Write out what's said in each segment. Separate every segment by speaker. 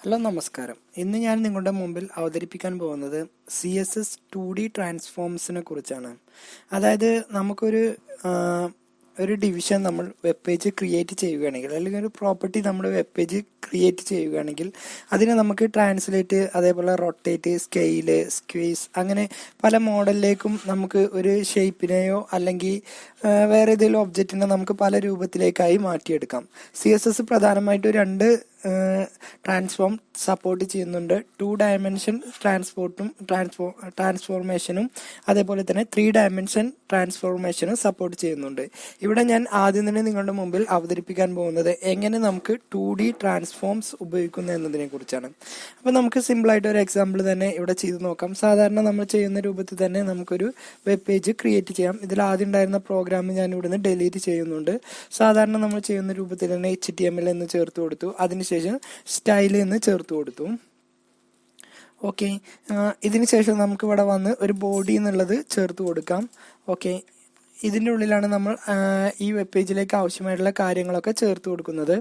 Speaker 1: Hello നമസ്കാരം. ഇന്ന് ഞാൻ നിങ്ങളുടെ മുമ്പിൽ അവതരിപ്പിക്കാൻ പോകുന്നത് CSS 2D ട്രാൻസ്ഫോംസിനെ കുറിച്ചാണ്. അതായത് നമുക്കൊരു ഒരു ഡിവിഷൻ നമ്മൾ വെബ് പേജ് ക്രിയേറ്റ് ചെയ്യുകയാണെങ്കിൽ, അല്ലെങ്കിൽ ഒരു പ്രോപ്പർട്ടി നമ്മുടെ വെബ് പേജ് ക്രിയേറ്റ് ചെയ്യുകയാണെങ്കിൽ അതിനെ നമുക്ക് ട്രാൻസ്ലേറ്റ്, അതേപോലെ റൊട്ടേറ്റ്, സ്കെയില്, സ്ക്വീസ്, അങ്ങനെ പല മോഡലിലേക്കും നമുക്ക് ഒരു ഷേപ്പിനെയോ അല്ലെങ്കിൽ വേറെ ഏതെങ്കിലും ഒബ്ജക്റ്റിനെ നമുക്ക് പല രൂപത്തിലേക്കായി മാറ്റിയെടുക്കാം. CSS പ്രധാനമായിട്ടും രണ്ട് ട്രാൻസ്ഫോം സപ്പോർട്ട് ചെയ്യുന്നുണ്ട്. 2 ഡയമെൻഷൻ ട്രാൻസ്ഫോർമേഷനും അതേപോലെ തന്നെ 3 ഡയമെൻഷൻ ട്രാൻസ്ഫോർമേഷനും സപ്പോർട്ട് ചെയ്യുന്നുണ്ട്. ഇവിടെ ഞാൻ ആദ്യം തന്നെ നിങ്ങളുടെ മുമ്പിൽ അവതരിപ്പിക്കാൻ പോകുന്നത് എങ്ങനെ നമുക്ക് 2D ട്രാൻസ്ഫോംസ് ഉപയോഗിക്കുന്നു എന്നതിനെ കുറിച്ചാണ്. അപ്പോൾ നമുക്ക് സിമ്പിളായിട്ട് ഒരു എക്സാമ്പിൾ തന്നെ ഇവിടെ ചെയ്ത് നോക്കാം. സാധാരണ നമ്മൾ ചെയ്യുന്ന രൂപത്തിൽ തന്നെ നമുക്കൊരു വെബ് പേജ് ക്രിയേറ്റ് ചെയ്യാം. ഇതിൽ ആദ്യം ഉണ്ടായിരുന്ന പ്രോഗ്രാം ഞാൻ ഇവിടുന്ന് ഡിലീറ്റ് ചെയ്യുന്നുണ്ട്. സാധാരണ നമ്മൾ ചെയ്യുന്ന രൂപത്തിൽ തന്നെ HTML എന്ന് ചേർത്ത് കൊടുത്തു, അതിനുശേഷം സ്റ്റൈൽ എന്ന് ചേർത്ത് കൊടുത്തു. ഓക്കെ, ഇതിന് ശേഷം നമുക്ക് ഇവിടെ വന്ന് ഒരു ബോഡി എന്നുള്ളത് ചേർത്ത് കൊടുക്കാം. ഓക്കെ, ഇതിൻ്റെ ഉള്ളിലാണ് നമ്മൾ ഈ വെബ് പേജിലേക്ക് ആവശ്യമായിട്ടുള്ള കാര്യങ്ങളൊക്കെ ചേർത്ത് കൊടുക്കുന്നത്.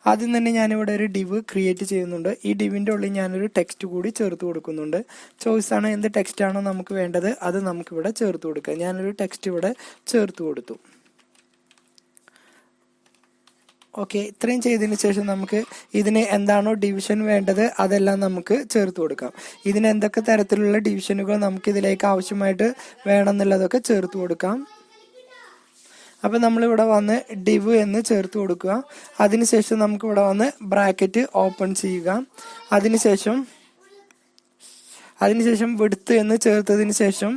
Speaker 1: ആദ്യം തന്നെ ഞാനിവിടെ ഒരു ഡിവ് ക്രിയേറ്റ് ചെയ്യുന്നുണ്ട്. ഈ ഡിവിൻ്റെ ഉള്ളിൽ ഞാനൊരു ടെക്സ്റ്റ് കൂടി ചേർത്ത് കൊടുക്കുന്നുണ്ട്. ചോയ്സാണ്, എന്ത് ടെക്സ്റ്റ് ആണോ നമുക്ക് വേണ്ടത് അത് നമുക്കിവിടെ ചേർത്ത് കൊടുക്കാം. ഞാനൊരു ടെക്സ്റ്റ് ഇവിടെ ചേർത്ത് കൊടുത്തു. ഓക്കെ, ഇത്രയും ചെയ്തതിന് ശേഷം നമുക്ക് ഇതിന് എന്താണോ ഡിവിഷൻ വേണ്ടത് അതെല്ലാം നമുക്ക് ചേർത്ത് കൊടുക്കാം. ഇതിന് എന്തൊക്കെ തരത്തിലുള്ള ഡിവിഷനുകൾ നമുക്ക് ഇതിലേക്ക് ആവശ്യമായിട്ട് വേണമെന്നുള്ളതൊക്കെ ചേർത്ത് കൊടുക്കാം. അപ്പം നമ്മളിവിടെ വന്ന് ഡിവ് എന്ന് ചേർത്ത് കൊടുക്കുക. അതിനുശേഷം നമുക്ക് ഇവിടെ വന്ന് ബ്രാക്കറ്റ് ഓപ്പൺ ചെയ്യുക. അതിനുശേഷം വിഡ്ത്ത് എന്ന് ചേർത്തതിന് ശേഷം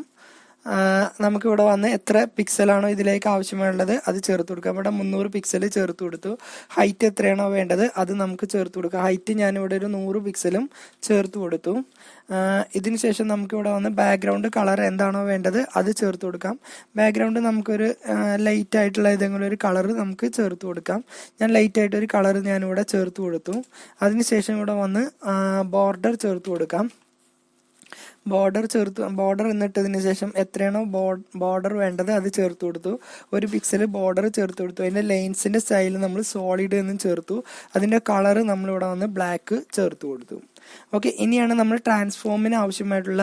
Speaker 1: നമുക്കിവിടെ വന്ന് എത്ര പിക്സലാണോ ഇതിലേക്ക് ആവശ്യമുള്ളത് അത് ചേർത്ത് കൊടുക്കാം. ഇവിടെ 300 പിക്സൽ ചേർത്ത് കൊടുത്തു. ഹൈറ്റ് എത്രയാണോ വേണ്ടത് അത് നമുക്ക് ചേർത്ത് കൊടുക്കാം. ഹൈറ്റ് ഞാനിവിടെ ഒരു 100 പിക്സലും ചേർത്ത് കൊടുത്തു. ഇതിന് ശേഷം നമുക്കിവിടെ വന്ന് ബാക്ക്ഗ്രൗണ്ട് കളർ എന്താണോ വേണ്ടത് അത് ചേർത്ത് കൊടുക്കാം. ബാക്ക്ഗ്രൗണ്ട് നമുക്കൊരു ലൈറ്റ് ആയിട്ടുള്ള ഏതെങ്കിലും ഒരു കളർ നമുക്ക് ചേർത്ത് കൊടുക്കാം. ഞാൻ ലൈറ്റ് ആയിട്ട് ഒരു കളർ ഞാനിവിടെ ചേർത്ത് കൊടുത്തു. അതിനുശേഷം ഇവിടെ വന്ന് ബോർഡർ ചേർത്ത് കൊടുക്കാം. ബോർഡർ എന്നിട്ടതിന് ശേഷം എത്രയാണോ ബോർഡർ വേണ്ടത് അത് ചേർത്ത് കൊടുത്തു. 1 പിക്സൽ ബോർഡർ ചേർത്ത് കൊടുത്തു. അതിൻ്റെ ലൈൻസിൻ്റെ സ്റ്റൈൽ നമ്മൾ സോളിഡ് എന്ന് ചേർത്തു. അതിൻ്റെ കളർ നമ്മളിവിടെ വന്ന് ബ്ലാക്ക് ചേർത്ത് കൊടുത്തു. ഓക്കെ, ഇനിയാണ് നമ്മൾ ട്രാൻസ്ഫോമിന് ആവശ്യമായിട്ടുള്ള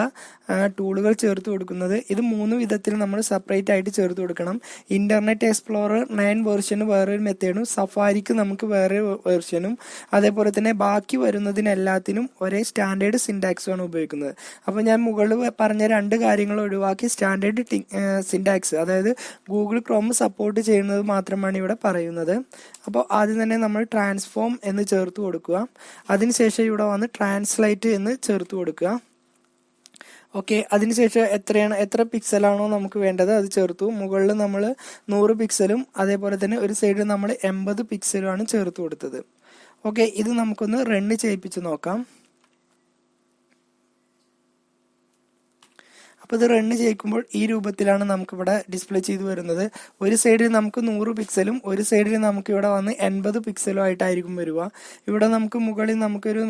Speaker 1: ടൂളുകൾ ചേർത്ത് കൊടുക്കുന്നത്. ഇത് 3 വിധത്തിൽ നമ്മൾ സെപ്പറേറ്റ് ആയിട്ട് ചേർത്ത് കൊടുക്കണം. ഇന്റർനെറ്റ് എക്സ്പ്ലോറർ 9 വേർഷന് വേറൊരു മെത്തേഡും സഫാരിക്ക് നമുക്ക് വേറെ വേർഷനും, അതേപോലെ തന്നെ ബാക്കി വരുന്നതിനെല്ലാത്തിനും ഒരേ സ്റ്റാൻഡേർഡ് സിൻടാക്സും ആണ് ഉപയോഗിക്കുന്നത്. അപ്പോൾ ഞാൻ മുകളിൽ പറഞ്ഞ 2 കാര്യങ്ങൾ ഒഴിവാക്കി സ്റ്റാൻഡേർഡ് സിൻടാക്സ്, അതായത് ഗൂഗിൾ ക്രോം സപ്പോർട്ട് ചെയ്യുന്നത് മാത്രമാണ് ഇവിടെ പറയുന്നത്. അപ്പോൾ ആദ്യം തന്നെ നമ്മൾ ട്രാൻസ്ഫോം എന്ന് ചേർത്ത് കൊടുക്കുക. അതിനുശേഷം ഇവിടെ വന്ന് ട്രാൻസ്ലേറ്റ് എന്ന് ചേർത്ത് കൊടുക്കുക. ഓക്കെ, അതിനുശേഷം എത്ര പിക്സലാണോ നമുക്ക് വേണ്ടത് അത് ചേർത്തു. മുകളിൽ നമ്മൾ 100 പിക്സലും അതേപോലെ തന്നെ ഒരു സൈഡിൽ നമ്മൾ 80 പിക്സലുമാണ് ചേർത്ത് കൊടുത്തത്. ഓക്കെ, ഇത് നമുക്കൊന്ന് റൺ ചെയ്യിപ്പിച്ച് നോക്കാം. അപ്പോൾ ഇത് റൺ ചെയ്യിക്കുമ്പോൾ ഈ രൂപത്തിലാണ് നമുക്കിവിടെ ഡിസ്പ്ലേ ചെയ്ത് വരുന്നത്. ഒരു സൈഡിൽ നമുക്ക് 100 പിക്സലും ഒരു സൈഡിൽ നമുക്ക് ഇവിടെ വന്ന് 80 പിക്സലും ആയിട്ടായിരിക്കും വരിക. ഇവിടെ നമുക്ക് മുകളിൽ നമുക്കൊരു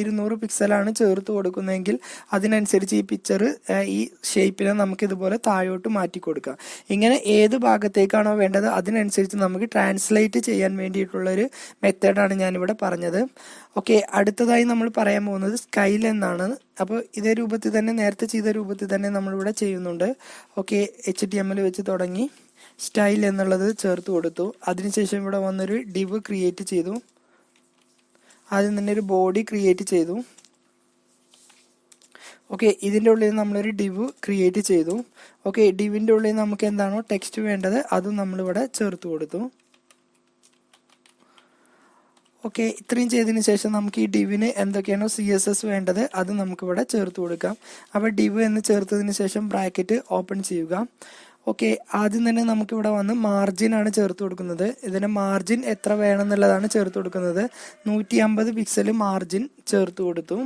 Speaker 1: 200 പിക്സലാണ് ചേർത്ത് കൊടുക്കുന്നതെങ്കിൽ അതിനനുസരിച്ച് ഈ പിക്ചർ ഈ ഷേപ്പിനെ നമുക്ക് ഇതുപോലെ താഴോട്ട് മാറ്റി കൊടുക്കാം. ഇങ്ങനെ ഏത് ഭാഗത്തേക്കാണോ വേണ്ടത് അതിനനുസരിച്ച് നമുക്ക് ട്രാൻസ്ലേറ്റ് ചെയ്യാൻ വേണ്ടിയിട്ടുള്ളൊരു മെത്തേഡാണ് ഞാനിവിടെ പറഞ്ഞത്. ഓക്കെ, അടുത്തതായി നമ്മൾ പറയാൻ പോകുന്നത് സ്കൈൽ എന്നാണ്. അപ്പോൾ ഇതേ രൂപത്തിൽ തന്നെ, നേരത്തെ ചെയ്ത രൂപത്തിൽ തന്നെ നമ്മളിവിടെ ചെയ്യുന്നുണ്ട്. ഓക്കെ, HTML വെച്ച് തുടങ്ങി സ്റ്റൈൽ എന്നുള്ളത് ചേർത്ത് കൊടുത്തു. അതിനുശേഷം ഇവിടെ വന്നൊരു ഡിവ് ക്രിയേറ്റ് ചെയ്തു. ആദ്യം തന്നെ ഒരു ബോഡി ക്രിയേറ്റ് ചെയ്തു. ഓക്കെ, ഇതിൻ്റെ ഉള്ളിൽ നമ്മളൊരു ഡിവ് ക്രിയേറ്റ് ചെയ്തു. ഓക്കെ, ഡിവിൻ്റെ ഉള്ളിൽ നമുക്ക് എന്താണോ ടെക്സ്റ്റ് വേണ്ടത് അതും നമ്മളിവിടെ ചേർത്ത് കൊടുത്തു. ഓക്കെ, ഇത്രയും ചെയ്തതിന് ശേഷം നമുക്ക് ഈ ഡിവിന് എന്തൊക്കെയാണോ CSS വേണ്ടത് അത് നമുക്കിവിടെ ചേർത്ത് കൊടുക്കാം. അപ്പോൾ ഡിവ് എന്ന് ചേർത്തതിന് ശേഷം ബ്രാക്കറ്റ് ഓപ്പൺ ചെയ്യുക. ഓക്കെ, ആദ്യം തന്നെ നമുക്കിവിടെ വന്ന് മാർജിൻ ആണ് ചേർത്ത് കൊടുക്കുന്നത്. ഇതിന് മാർജിൻ എത്ര വേണമെന്നുള്ളതാണ് ചേർത്ത് കൊടുക്കുന്നത്. 150 പിക്സൽ മാർജിൻ ചേർത്ത് കൊടുത്തു.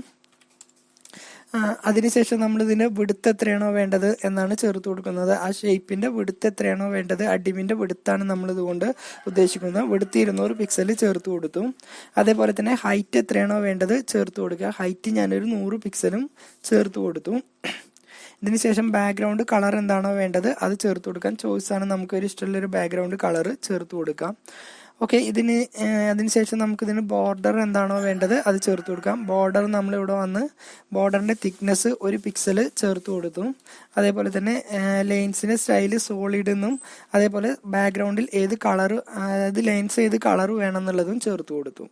Speaker 1: അതിനുശേഷം നമ്മൾ ഇതിന്റെ വിഡ്ത്ത് എത്രയാണോ വേണ്ടത് എന്നാണ് ചേർത്ത് കൊടുക്കുന്നത്. ആ ഷേപ്പിന്റെ വിഡ്ത്ത് എത്രയാണോ വേണ്ടത്, ആ ഡിവിന്റെ വിഡ്ത്താണ് നമ്മൾ ഇതുകൊണ്ട് ഉദ്ദേശിക്കുന്നത്. വിഡ്ത്ത് 200 പിക്സൽ ചേർത്ത് കൊടുത്തു. അതേപോലെ തന്നെ ഹൈറ്റ് എത്രയാണോ വേണ്ടത് ചേർത്ത് കൊടുക്കുക. ഹൈറ്റ് ഞാനൊരു 100 പിക്സലും ചേർത്ത് കൊടുത്തു. ഇതിനുശേഷം ബാക്ക്ഗ്രൗണ്ട് കളർ എന്താണോ വേണ്ടത് അത് ചേർത്ത് കൊടുക്കാം. ചോയ്സാണ്, നമുക്കൊരു ഇഷ്ടമുള്ളൊരു ബാക്ക്ഗ്രൗണ്ട് കളർ ചേർത്ത് കൊടുക്കാം. ഓക്കെ, അതിനുശേഷം നമുക്കിതിന് ബോർഡർ എന്താണോ വേണ്ടത് അത് ചേർത്ത് കൊടുക്കാം. ബോർഡർ നമ്മളിവിടെ വന്ന് ബോർഡറിന്റെ തിക്നെസ് 1 പിക്സൽ ചേർത്ത് കൊടുത്തു. അതേപോലെ തന്നെ ലൈൻസിന്റെ സ്റ്റൈല് സോളിഡ് എന്നും അതേപോലെ ബാക്ക്ഗ്രൗണ്ടിൽ ഏത് കളർ, അതായത് ലൈൻസ് ഏത് കളർ വേണം എന്നുള്ളതും ചേർത്ത് കൊടുത്തു.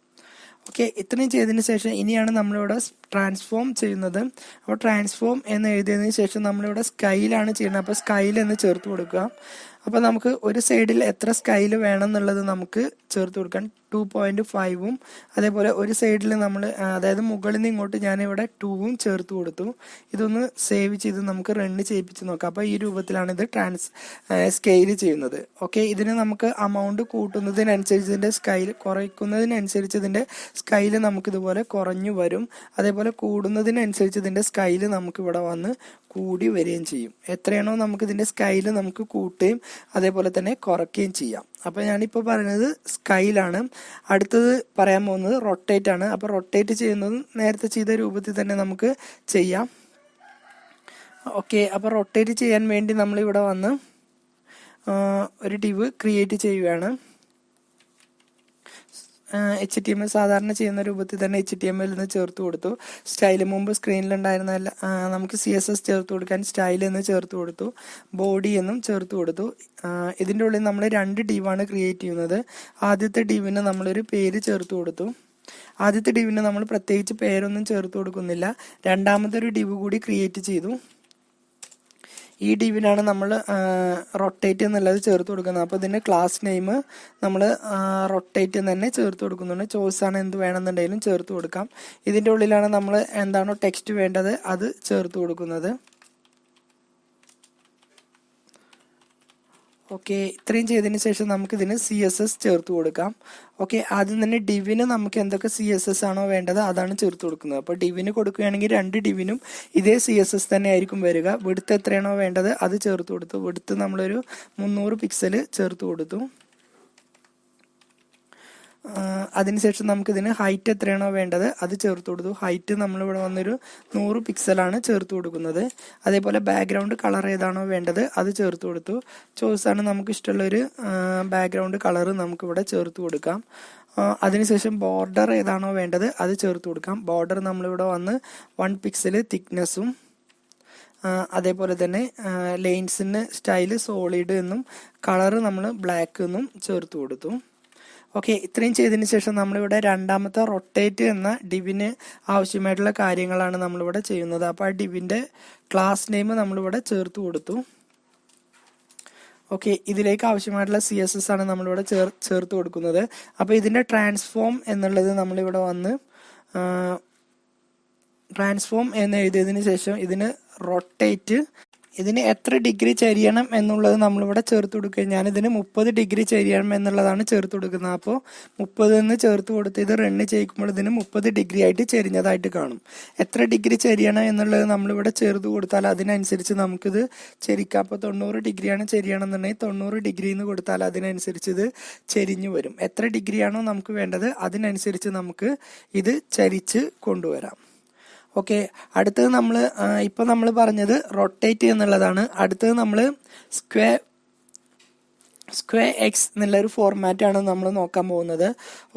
Speaker 1: ഓക്കെ, ഇത്രയും ചെയ്തതിന് ശേഷം ഇനിയാണ് നമ്മളിവിടെ ട്രാൻസ്ഫോം ചെയ്യുന്നത്. അപ്പോൾ ട്രാൻസ്ഫോം എന്ന് എഴുതിയതിന് ശേഷം നമ്മളിവിടെ സ്കൈലാണ് ചെയ്യുന്നത്. അപ്പോൾ സ്കൈൽ എന്ന് ചേർത്ത് കൊടുക്കുക. അപ്പോൾ നമുക്ക് ഒരു സൈഡിൽ എത്ര സ്കൈൽ വേണം എന്നുള്ളത് നമുക്ക് ചേർത്ത് കൊടുക്കാം. 2.5ഉം അതേപോലെ ഒരു സൈഡിൽ നമ്മൾ, അതായത് മുകളിൽ നിന്ന് ഇങ്ങോട്ട് ഞാനിവിടെ 2ഉം ചേർത്ത് കൊടുത്തു. ഇതൊന്ന് സേവ് ചെയ്ത് നമുക്ക് റണ്ണ് ചെയ്യിപ്പിച്ച് നോക്കാം. അപ്പോൾ ഈ രൂപത്തിലാണ് ഇത് സ്കെയിൽ ചെയ്യുന്നത്. ഓക്കെ, ഇതിന് നമുക്ക് അമൗണ്ട് കൂട്ടുന്നതിനനുസരിച്ച് ഇതിൻ്റെ സ്കൈൽ കുറയ്ക്കുന്നതിനനുസരിച്ച് ഇതിൻ്റെ സ്കൈല് നമുക്ക് ഇതുപോലെ കുറഞ്ഞു വരും. അതേപോലെ കൂടുന്നതിനനുസരിച്ച് ഇതിൻ്റെ സ്കൈല് നമുക്ക് ഇവിടെ വന്ന് കൂടി വരികയും ചെയ്യും. എത്രയാണോ നമുക്ക് ഇതിൻ്റെ സ്കൈല് നമുക്ക് കൂട്ടുകയും അതേപോലെ തന്നെ കുറയ്ക്കുകയും ചെയ്യാം. അപ്പോൾ ഞാനിപ്പോൾ പറയുന്നത് സ്കൈലാണ്. അടുത്തത് പറയാൻ പോകുന്നത് റൊട്ടേറ്റ് ആണ്. അപ്പോൾ റൊട്ടേറ്റ് ചെയ്യുന്നതും നേരത്തെ ചെയ്ത രൂപത്തിൽ തന്നെ നമുക്ക് ചെയ്യാം. ഓക്കെ, അപ്പോൾ റൊട്ടേറ്റ് ചെയ്യാൻ വേണ്ടി നമ്മളിവിടെ വന്ന് ഒരു ഡിവ് ക്രിയേറ്റ് ചെയ്യുകയാണ്. HTML സാധാരണ ചെയ്യുന്ന രൂപത്തിൽ തന്നെ HTML എന്ന് ചേർത്ത് കൊടുത്തു. സ്റ്റൈൽ മുമ്പ് സ്ക്രീനിലുണ്ടായിരുന്ന നമുക്ക് CSS ചേർത്ത് കൊടുക്കാൻ സ്റ്റൈൽ എന്ന് ചേർത്ത് കൊടുത്തു. ബോഡി എന്നും ചേർത്ത് കൊടുത്തു. ഇതിൻ്റെ ഉള്ളിൽ നമ്മൾ 2 ഡിവാണ് ക്രിയേറ്റ് ചെയ്യുന്നത്. ആദ്യത്തെ ഡിവിന് നമ്മളൊരു പേര് ചേർത്ത് കൊടുത്തു. ആദ്യത്തെ ഡിവിന് നമ്മൾ പ്രത്യേകിച്ച് പേരൊന്നും ചേർത്ത് കൊടുക്കുന്നില്ല. രണ്ടാമത്തെ ഒരു ഡിവ് കൂടി ക്രിയേറ്റ് ചെയ്തു. ഈ ഡിവിനാണ് നമ്മൾ റൊട്ടേറ്റ് എന്നുള്ളത് ചേർത്ത് കൊടുക്കുന്നത്. അപ്പോൾ ഇതിൻ്റെ ക്ലാസ് നെയിം നമ്മൾ റൊട്ടേറ്റ് എന്ന് തന്നെ ചേർത്ത് കൊടുക്കുന്നുണ്ട്. ചോയ്സ് ആണ്, എന്ത് വേണമെന്നുണ്ടെങ്കിലും ചേർത്ത് കൊടുക്കാം. ഇതിൻ്റെ ഉള്ളിലാണ് നമ്മൾ എന്താണോ ടെക്സ്റ്റ് വേണ്ടത് അത് ചേർത്ത് കൊടുക്കുന്നത്. ഓക്കെ, ഇത്രയും ചെയ്തതിന് ശേഷം നമുക്ക് ഇതിന് CSS ചേർത്ത് കൊടുക്കാം. ഓക്കെ, ആദ്യം തന്നെ ഡിവിന് നമുക്ക് എന്തൊക്കെ CSS ആണോ വേണ്ടത് അതാണ് ചേർത്ത് കൊടുക്കുന്നത്. അപ്പോൾ ഡിവിന് കൊടുക്കുകയാണെങ്കിൽ 2 ഡിവിനും ഇതേ CSS തന്നെ ആയിരിക്കും വരിക. വിഡ്ത്ത് എത്രയാണോ വേണ്ടത് അത് ചേർത്ത് കൊടുത്തു. വിഡ്ത്ത് നമ്മളൊരു 300 പിക്സൽ ചേർത്ത് കൊടുത്തു. അതിനുശേഷം നമുക്കിതിന് ഹൈറ്റ് എത്രയാണോ വേണ്ടത് അത് ചേർത്ത് കൊടുത്തു. ഹൈറ്റ് നമ്മളിവിടെ വന്നൊരു 100 പിക്സലാണ് ചേർത്ത് കൊടുക്കുന്നത്. അതേപോലെ ബാക്ക്ഗ്രൗണ്ട് കളർ ഏതാണോ വേണ്ടത് അത് ചേർത്ത് കൊടുത്തു. ചോയ്സാണ്, നമുക്ക് ഇഷ്ടമുള്ളൊരു ബാക്ക്ഗ്രൗണ്ട് കളർ നമുക്കിവിടെ ചേർത്ത് കൊടുക്കാം. അതിനുശേഷം ബോർഡർ ഏതാണോ വേണ്ടത് അത് ചേർത്ത് കൊടുക്കാം. ബോർഡർ നമ്മളിവിടെ വന്ന് 1 പിക്സൽ തിക്നെസ്സും അതേപോലെ തന്നെ ലൈൻസിന് സ്റ്റൈല് സോളിഡ് എന്നും കളറ് നമ്മൾ ബ്ലാക്ക് എന്നും ചേർത്ത് കൊടുത്തു. ഓക്കെ, ഇത്രയും ചെയ്തതിന് ശേഷം നമ്മളിവിടെ രണ്ടാമത്തെ റൊട്ടേറ്റ് എന്ന ഡിവിന് ആവശ്യമായിട്ടുള്ള കാര്യങ്ങളാണ് നമ്മളിവിടെ ചെയ്യുന്നത്. അപ്പോൾ ആ ഡിവിൻ്റെ ക്ലാസ് നെയിം നമ്മളിവിടെ ചേർത്ത് കൊടുത്തു. ഓക്കെ, ഇതിലേക്ക് ആവശ്യമായിട്ടുള്ള CSS ആണ് നമ്മളിവിടെ ചേർത്ത് കൊടുക്കുന്നത്. അപ്പോൾ ഇതിൻ്റെ ട്രാൻസ്ഫോം എന്നുള്ളത് നമ്മളിവിടെ വന്ന് ട്രാൻസ്ഫോം എന്ന് എഴുതിയതിന് ശേഷം ഇതിന് റൊട്ടേറ്റ്, ഇതിന് എത്ര ഡിഗ്രി ചരിയണം എന്നുള്ളത് നമ്മളിവിടെ ചേർത്ത് കൊടുക്കുക. ഞാനിതിന് 30 ഡിഗ്രി ചരിയണം എന്നുള്ളതാണ് ചേർത്ത് കൊടുക്കുന്നത്. അപ്പോൾ 30 എന്ന് ചേർത്ത് കൊടുത്ത് ഇത് റണ്ണ് ചെയ്യിക്കുമ്പോൾ ഇതിന് 30 ഡിഗ്രി ആയിട്ട് ചെരിഞ്ഞതായിട്ട് കാണും. എത്ര ഡിഗ്രി ചരിയണം എന്നുള്ളത് നമ്മളിവിടെ ചേർത്ത് കൊടുത്താൽ അതിനനുസരിച്ച് നമുക്കിത് ചെരിക്കാം. അപ്പോൾ 90 ഡിഗ്രിയാണ് ചെരിയണം എന്നുണ്ടെങ്കിൽ 90 ഡിഗ്രി എന്ന് കൊടുത്താൽ അതിനനുസരിച്ച് ഇത് ചെരിഞ്ഞു വരും. എത്ര ഡിഗ്രിയാണോ നമുക്ക് വേണ്ടത് അതിനനുസരിച്ച് നമുക്ക് ഇത് ചരിച്ച് കൊണ്ടുവരാം. ഓക്കെ, അടുത്തത് നമ്മൾ പറഞ്ഞത് റൊട്ടേറ്റ് എന്നുള്ളതാണ്. അടുത്തത് നമ്മൾ സ്ക്വയർ എക്സ് എന്നുള്ളൊരു ഫോർമാറ്റാണ് നമ്മൾ നോക്കാൻ പോകുന്നത്.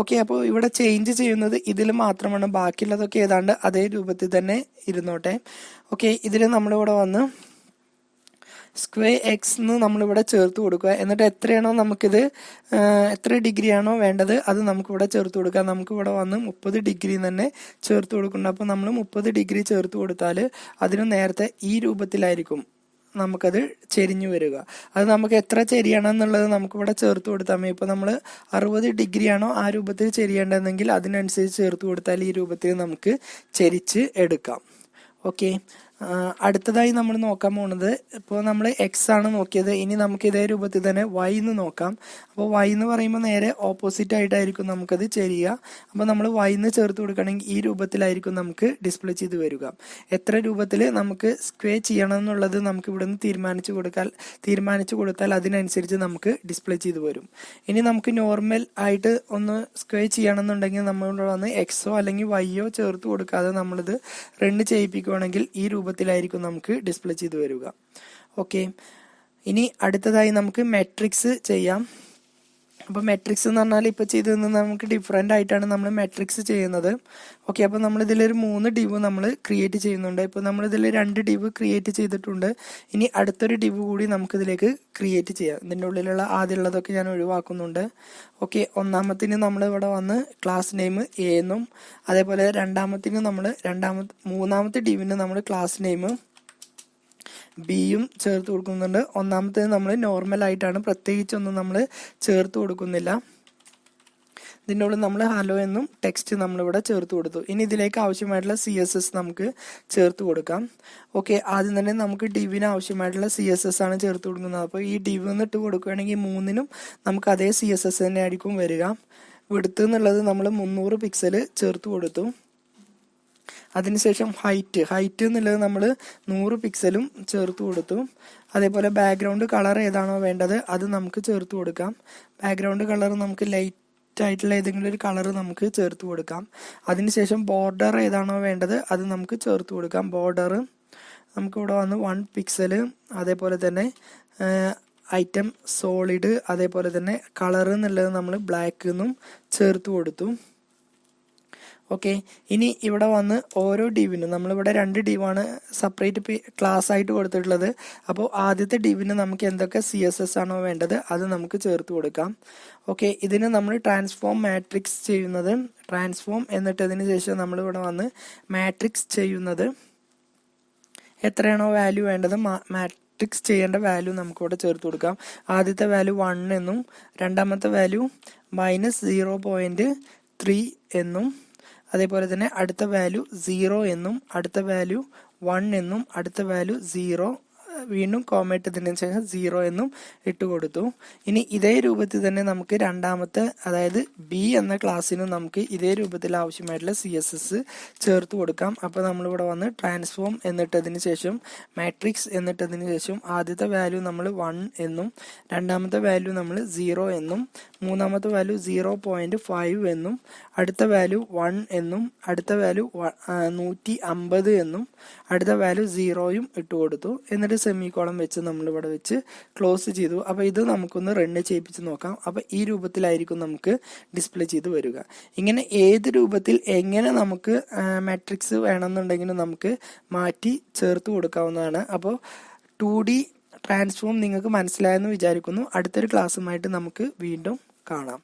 Speaker 1: ഓക്കെ, അപ്പോൾ ഇവിടെ ചേഞ്ച് ചെയ്യുന്നത് ഇതിൽ മാത്രമാണ്. ബാക്കിയുള്ളതൊക്കെ ഏതാണ്ട് അതേ രൂപത്തിൽ തന്നെ ഇരുന്നോട്ടെ. ഓക്കെ, ഇതിൽ നമ്മളിവിടെ വന്ന് സ്ക്വയർ എക്സ് എന്ന് നമ്മളിവിടെ ചേർത്ത് കൊടുക്കുക. എന്നിട്ട് എത്രയാണോ നമുക്കിത് എത്ര ഡിഗ്രിയാണോ വേണ്ടത് അത് നമുക്കിവിടെ ചേർത്ത് കൊടുക്കുക. നമുക്കിവിടെ വന്ന് 30 ഡിഗ്രി തന്നെ ചേർത്ത് കൊടുക്കുന്നുണ്ട്. അപ്പോൾ നമ്മൾ 30 ഡിഗ്രി ചേർത്ത് കൊടുത്താൽ അതിന് നേരത്തെ ഈ രൂപത്തിലായിരിക്കും നമുക്കത് ചെരിഞ്ഞു വരിക. അത് നമുക്ക് എത്ര ചെരിയണം എന്നുള്ളത് നമുക്കിവിടെ ചേർത്ത് കൊടുത്താൽ മതി. ഇപ്പോൾ നമ്മൾ 60 ഡിഗ്രിയാണോ ആ രൂപത്തിൽ ചെരിയേണ്ടതെങ്കിൽ അതിനനുസരിച്ച് ചേർത്ത് കൊടുത്താൽ ഈ രൂപത്തിൽ നമുക്ക് ചെരിച്ച് എടുക്കാം. ഓക്കെ, അടുത്തതായി നമ്മൾ നോക്കാൻ പോകുന്നത്, ഇപ്പോൾ നമ്മൾ എക്സ് ആണ് നോക്കിയത്, ഇനി നമുക്ക് ഇതേ രൂപത്തിൽ തന്നെ വൈ എന്ന് നോക്കാം. അപ്പോൾ വൈ എന്ന് പറയുമ്പോൾ നേരെ ഓപ്പോസിറ്റ് ആയിട്ടായിരിക്കും നമുക്കത് ചെയ്യുക. അപ്പോൾ നമ്മൾ വൈ എന്ന് ചേർത്ത് കൊടുക്കുകയാണെങ്കിൽ ഈ രൂപത്തിലായിരിക്കും നമുക്ക് ഡിസ്പ്ലേ ചെയ്ത് വരിക. എത്ര രൂപത്തിൽ നമുക്ക് സ്ക്വയർ ചെയ്യണം എന്നുള്ളത് നമുക്ക് ഇവിടെ നിന്ന് തീരുമാനിച്ചു കൊടുത്താൽ അതിനനുസരിച്ച് നമുക്ക് ഡിസ്പ്ലേ ചെയ്ത് വരും. ഇനി നമുക്ക് നോർമൽ ആയിട്ട് ഒന്ന് സ്ക്വയർ ചെയ്യണമെന്നുണ്ടെങ്കിൽ നമ്മൾ വന്ന് എക്സോ അല്ലെങ്കിൽ വൈയോ ചേർത്ത് കൊടുക്കാതെ നമ്മളിത് റണ്ണ് ചെയ്യിപ്പിക്കുകയാണെങ്കിൽ ഈ രൂപത്തിലായിരിക്കും നമുക്ക് ഡിസ്പ്ലേ ചെയ്ത് വരിക. ഓക്കെ, ഇനി അടുത്തതായി നമുക്ക് മെട്രിക്സ് ചെയ്യാം. അപ്പോൾ മെട്രിക്സ് എന്ന് പറഞ്ഞാൽ ഇപ്പോൾ ചെയ്തതിൽ നിന്ന് നമുക്ക് ഡിഫറെൻ്റ് ആയിട്ടാണ് നമ്മൾ മെട്രിക്സ് ചെയ്യുന്നത്. ഓക്കെ, അപ്പോൾ നമ്മളിതിലൊരു 3 ഡിവ് നമ്മൾ ക്രിയേറ്റ് ചെയ്യുന്നുണ്ട്. ഇപ്പോൾ നമ്മളിതിൽ 2 ഡിവ് ക്രിയേറ്റ് ചെയ്തിട്ടുണ്ട്. ഇനി അടുത്തൊരു ഡിവ് കൂടി നമുക്കിതിലേക്ക് ക്രിയേറ്റ് ചെയ്യാം. ഇതിൻ്റെ ഉള്ളിലുള്ള ആദ്യമുള്ളതൊക്കെ ഞാൻ ഒഴിവാക്കുന്നുണ്ട്. ഓക്കെ, ഒന്നാമത്തിന് നമ്മൾ ഇവിടെ വന്ന് ക്ലാസ് നെയിം എ എന്നും, അതേപോലെ മൂന്നാമത്തെ ഡിവിന് നമ്മൾ ക്ലാസ് നെയിം ബിയും ചേർത്ത് കൊടുക്കുന്നുണ്ട്. ഒന്നാമത്തേത് നമ്മൾ നോർമൽ ആയിട്ടാണ്, പ്രത്യേകിച്ചൊന്നും നമ്മൾ ചേർത്ത് കൊടുക്കുന്നില്ല. ഇതിൻ്റെ ഉള്ളിൽ നമ്മൾ ഹലോ എന്നും ടെക്സ്റ്റ് നമ്മളിവിടെ ചേർത്ത് കൊടുത്തു. ഇനി ഇതിലേക്ക് ആവശ്യമായിട്ടുള്ള CSS നമുക്ക് ചേർത്ത് കൊടുക്കാം. ഓക്കെ, ആദ്യം തന്നെ നമുക്ക് ഡിവിന് ആവശ്യമായിട്ടുള്ള CSS ആണ് ചേർത്ത് കൊടുക്കുന്നത്. അപ്പോൾ ഈ ഡിവ് എന്നിട്ട് കൊടുക്കുകയാണെങ്കിൽ 3നും നമുക്ക് അതേ CSS തന്നെ ആയിരിക്കും വരിക. വിഡ്ത്ത് എന്നുള്ളത് നമ്മൾ 300 പിക്സൽ ചേർത്ത് കൊടുത്തു. അതിനുശേഷം ഹൈറ്റ് എന്നുള്ളത് നമ്മൾ 100 പിക്സലും ചേർത്ത് കൊടുത്തു. അതേപോലെ ബാക്ക്ഗ്രൗണ്ട് കളർ ഏതാണോ വേണ്ടത് അത് നമുക്ക് ചേർത്ത് കൊടുക്കാം. ബാക്ക്ഗ്രൗണ്ട് കളർ നമുക്ക് ലൈറ്റ് ആയിട്ടുള്ള ഏതെങ്കിലും ഒരു കളർ നമുക്ക് ചേർത്ത് കൊടുക്കാം. അതിനുശേഷം ബോർഡർ ഏതാണോ വേണ്ടത് അത് നമുക്ക് ചേർത്ത് കൊടുക്കാം. ബോർഡർ നമുക്കിവിടെ വന്ന് 1 പിക്സൽ, അതേപോലെ തന്നെ ഐറ്റം സോളിഡ്, അതേപോലെ തന്നെ കളർ എന്നുള്ളത് നമ്മൾ ബ്ലാക്ക് എന്നും ചേർത്ത് കൊടുത്തു. ഓക്കെ, ഇനി ഇവിടെ വന്ന് ഓരോ ഡിവിനും നമ്മളിവിടെ 2 ഡിവാണ് സെപ്പറേറ്റ് ക്ലാസ് ആയിട്ട് കൊടുത്തിട്ടുള്ളത്. അപ്പോൾ ആദ്യത്തെ ഡിവിന് നമുക്ക് എന്തൊക്കെ CSS ആണോ വേണ്ടത് അത് നമുക്ക് ചേർത്ത് കൊടുക്കാം. ഓക്കെ, ഇതിന് നമ്മൾ ട്രാൻസ്ഫോം മാട്രിക്സ് ചെയ്യുന്നത്, ട്രാൻസ്ഫോം എന്നിട്ടതിന് ശേഷം നമ്മളിവിടെ വന്ന് മാട്രിക്സ് ചെയ്യുന്നത്, എത്രയാണോ വാല്യൂ വേണ്ടത് മാട്രിക്സ് ചെയ്യേണ്ട വാല്യൂ നമുക്കിവിടെ ചേർത്ത് കൊടുക്കാം. ആദ്യത്തെ വാല്യൂ 1 എന്നും, രണ്ടാമത്തെ വാല്യൂ -0.3 എന്നും, അതേപോലെ തന്നെ അടുത്ത വാല്യൂ 0 എന്നും, അടുത്ത വാല്യൂ 1 എന്നും, അടുത്ത വാല്യൂ 0, വീണ്ടും കോമ ഇട്ടതിന് ശേഷം 0 എന്നും ഇട്ട് കൊടുത്തു. ഇനി ഇതേ രൂപത്തിൽ തന്നെ നമുക്ക് രണ്ടാമത്തെ, അതായത് ബി എന്ന ക്ലാസ്സിനും നമുക്ക് ഇതേ രൂപത്തിൽ ആവശ്യമായിട്ടുള്ള CSS ചേർത്ത് കൊടുക്കാം. അപ്പോൾ നമ്മളിവിടെ വന്ന് ട്രാൻസ്ഫോം എന്നിട്ടതിന് ശേഷം മാട്രിക്സ് എന്നിട്ടതിന് ശേഷം ആദ്യത്തെ വാല്യൂ നമ്മൾ 1 എന്നും, രണ്ടാമത്തെ വാല്യൂ നമ്മൾ 0 എന്നും, മൂന്നാമത്തെ വാല്യൂ 0.5 എന്നും, അടുത്ത വാല്യൂ 1 എന്നും, അടുത്ത വാല്യൂ 150 എന്നും, അടുത്ത വാല്യൂ 0യും ഇട്ട് കൊടുത്തു. എന്നിട്ട് സെമിക്കോളം വെച്ച് നമ്മളിവിടെ വെച്ച് ക്ലോസ് ചെയ്തു. അപ്പോൾ ഇത് നമുക്കൊന്ന് റണ്ണ് ചെയ്യിപ്പിച്ച് നോക്കാം. അപ്പോൾ ഈ രൂപത്തിലായിരിക്കും നമുക്ക് ഡിസ്പ്ലേ ചെയ്ത് വരിക. ഇങ്ങനെ ഏത് രൂപത്തിൽ എങ്ങനെ നമുക്ക് മാട്രിക്സ് വേണമെന്നുണ്ടെങ്കിലും നമുക്ക് മാറ്റി ചേർത്ത് കൊടുക്കാവുന്നതാണ്. അപ്പോൾ 2D ട്രാൻസ്ഫോം നിങ്ങൾക്ക് മനസ്സിലായെന്ന് വിചാരിക്കുന്നു. അടുത്തൊരു ക്ലാസ്സുമായിട്ട് നമുക്ക് വീണ്ടും കാണാം.